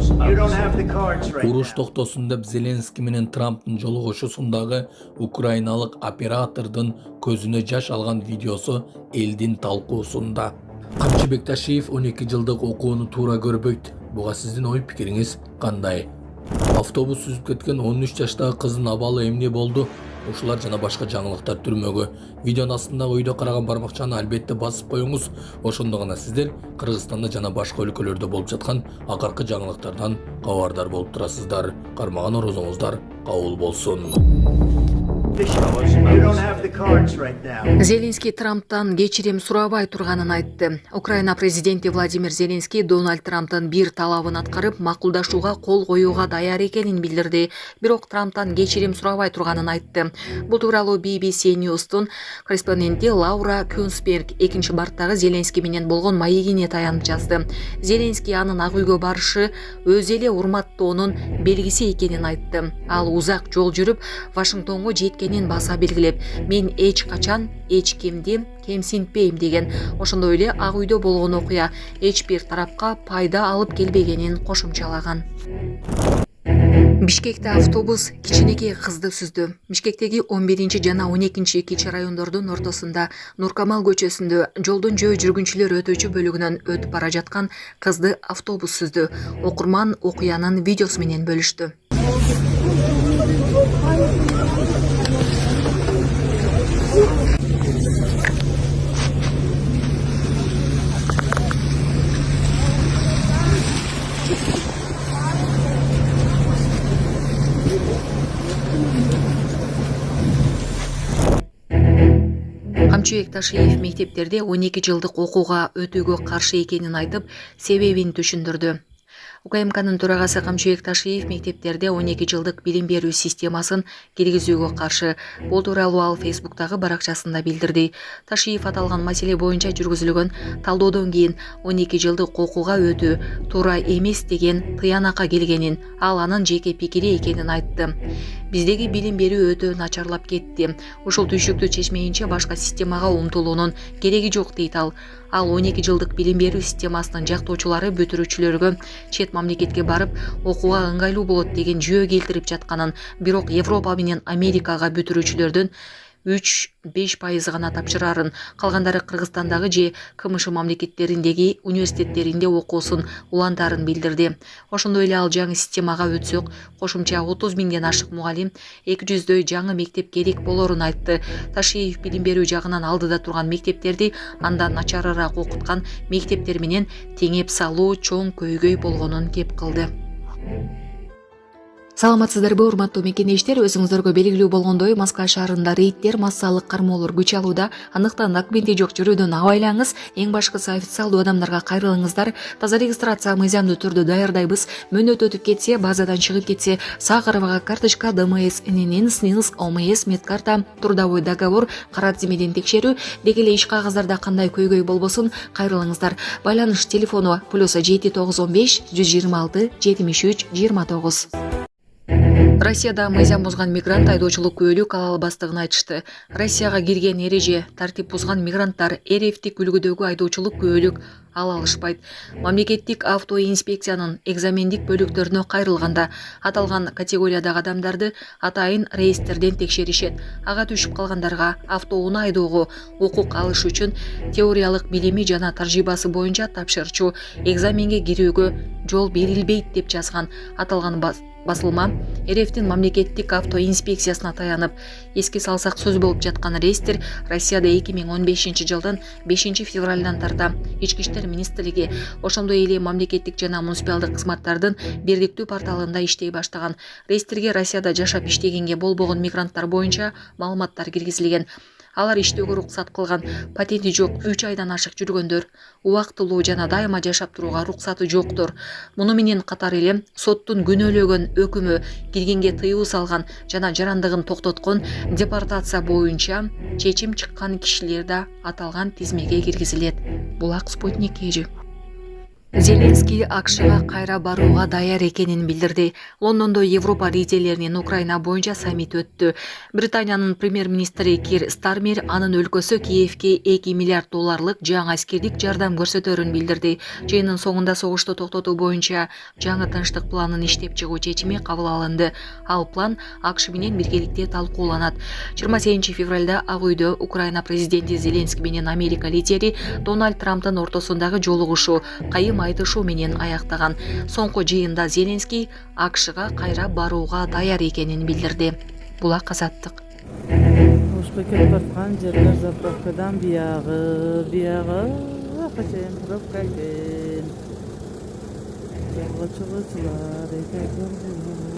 You don't have the cards right Уруш now. токтосун деп Зеленский менен Трамптын жолугушуусундагы украиналык оператордун көзүнө жаш алган видеосу элдин талкуусунда. Камчы Бекташиев 12 жылдык окууну туура көрбөйт. Буга сиздин ой пикириңиз кандай? Автобус сүзүп кеткен 13 жаштагы кыздын абалы эмне болду? Ушулар жана башка жаңылыктар түрмөгү. Видеонун астындагы өйдө караган бармакчаны албетте басып коюңуз. Ошондо гана сиздер Кыргызстанда жана башка өлкөлөрдө болуп жаткан акыркы жаңылыктардан кабардар болуп турасыздар. Кармаган орозоңуздар кабыл болсун. You don't have the cards right now. Зеленский Трамптан кечирим сурабай турганын айтты. Украина президенти Владимир Зеленский Дональд Трамптын бир талабын аткарып, макулдашууга кол коюуга даяр экенин билдирди. Бирок Трамптан кечирим сурабай турганын айтты. Бул тууралуу BBC News'тун корреспонденти Лаура Кюнсберг 2-марттагы Зеленский менен болгон маегине таянып жазды. Зеленский анын Ак үйгө барышы өз эле урматтоонун белгиси экенин айтты. Ал узак жол жүрүп, Вашингтонго жеткенин баса белгилеп, мен эч качан эч кимди кемсинтпейм деген. Ошондой эле Ак үйдө болгон окуя эч бир тарапка пайда алып келбегенин кошумчалаган. Бишкекте автобус кичинекей кызды сүздү. Бишкектеги 11 жана 12 кичи райондордун ортосунда Нуркамал көчөсүндө жолдун жөө жүргүнчүлөр өтүүчү бөлүгүнөн өтүп бара жаткан кызды автобус сүздү. Окурман окуянын видеосу менен бөлүштү. Камчы Бекташиев мектептерде 12 жылдык окууга өтүүгө каршы экенин айтып, себебин түшүндүрдү. УКМКнын төрагасы Камчы Бекташиев мектептерде 12 жылдык билим берүү системасын киргизүүгө каршы. Бул тууралуу ал Facebook'тагы баракчасында билдирди. Ташиев аталган маселе боюнча жүргүзүлгөн талдоодон кийин 12 жылдык окууга өтүү туура эмес деген тыянакка келгенин, ал анын жеке пикири экенин айтты. Биздеги билим берүү өтө начарлап кетти. Ушул түйшүктү чечмейинче башка системага умтулуунун кереги жок дейт ал. Ал 12 жылдык билим берүү системасынын жактоочулары бүтүрүүчүлөргө чет мамлекетке барып окууга ыңгайлуу болот деген жөө келтирип жатканын, бирок Европа менен Америкага бүтүрүүчүлөрдүн 3-5% гана тапшырарын, калгандары Кыргызстандагы же КМШ мамлекеттериндеги университеттеринде окуусун улантарын билдирди. Ошондой эле ал жаңы системага өтсөк, кошумча 30 миңден ашык мугалим, 200дөй жаңы мектеп керек болорун айтты. Ташиев билим берүү жагынан алдыда турган мектептерди андан начарыраак окуткан мектептер менен теңеп салуу чоң көйгөй болгонун кеп кылды. Саламатсыздарбы, урматтуу мекенештер, өзүңүздөргө белгилүү болгондой Москва шаарында рейдтер, массалык кармоолор күч алууда. Андыктан документи жок жүрүүдөн абайлаңыз. Эң башкысы официалдуу адамдарга кайрылыңыздар. Таза регистрация мыйзамдуу түрдө даярдайбыз. Мөөнөт өтүп кетсе, базадан чыгып кетсе, сак арабага карточка, ДМС, ННН, СНИЛС, ОМС, медкарта, трудовой договор, карат зимеден текшерүү, деги эле иш кагаздарда кандай көйгөй болбосун кайрылыңыздар. Байланыш телефону +7 915 126 73 29. Россияда мыйзам бузган мигрант айдоочулук күбөлүк ала албастыгын айтышты. Россияга кирген эреже тартип бузган мигранттар РФтик үлгүдөгү айдоочулук күбөлүк ала алышпайт. Мамлекеттик автоинспекциянын экзамендик бөлүктөрүнө кайрылганда аталган категориядагы адамдарды атайын реестрден текшеришет. Ага түшүп калгандарга автоунаа айдоого укук алыш үчүн теориялык билими жана тажрыйбасы боюнча тапшырчу экзаменге кирүүгө жол берилбейт деп жазган аталган басылма РФтин мамлекеттик автоинспекциясына таянып. Эске салсак, сөз болуп жаткан реестр Россияда 2015 жылдын 5 февралдан тарта Ички иштер министрлиги, ошондой эле мамлекеттик жана муниципалдык кызматтардын бирдиктүү порталында иштей баштаган. Реестрге Россияда жашап иштегенге болбогон мигранттар боюнча маалыматтар киргизилген. Алар иштөөгө уруксат кылган, патенти жок 3 айдан ашык жүргөндөр, убактылуу жана дайыма жашап турууга уруксаты жоктор. Муну менен катар эле соттун күнөөлөгөн өкүмү, киргенге тыюу салган жана жарандыгын токтоткон депортация боюнча чечим чыккан кишилер да аталган тизмеге киргизилет. Булак Спутник. Зеленский АКШга кайра барууга даяр экенин билдирди. Лондондо Европа лидерлеринин Украина боюнча саммит өттү. Британиянын премьер-министри Кир Стармер анын өлкөсү Киевке 2 миллиард долларлык жаңы аскердик жардам көрсөтөрүн билдирди. Жыйындын соңунда согушту токтотуу боюнча жаңы тынчтык планын иштеп чыгуу чечими кабыл алынды. Ал план АКШ менен биргеликте талкууланат. 28 февралда Ак үйдө Украина президенти Зеленский менен Америка лидери Дональд Трамптын ортосундагы жолугушуу кайым айтышуу менен аяктаган. Соңку жыйында Зеленский АКШга кайра барууга даяр экенин билдирди. Булак Азаттык. Ошко кетип бараткан жерлер заправкадан биягы качайын пробка экен. Чыгуучулар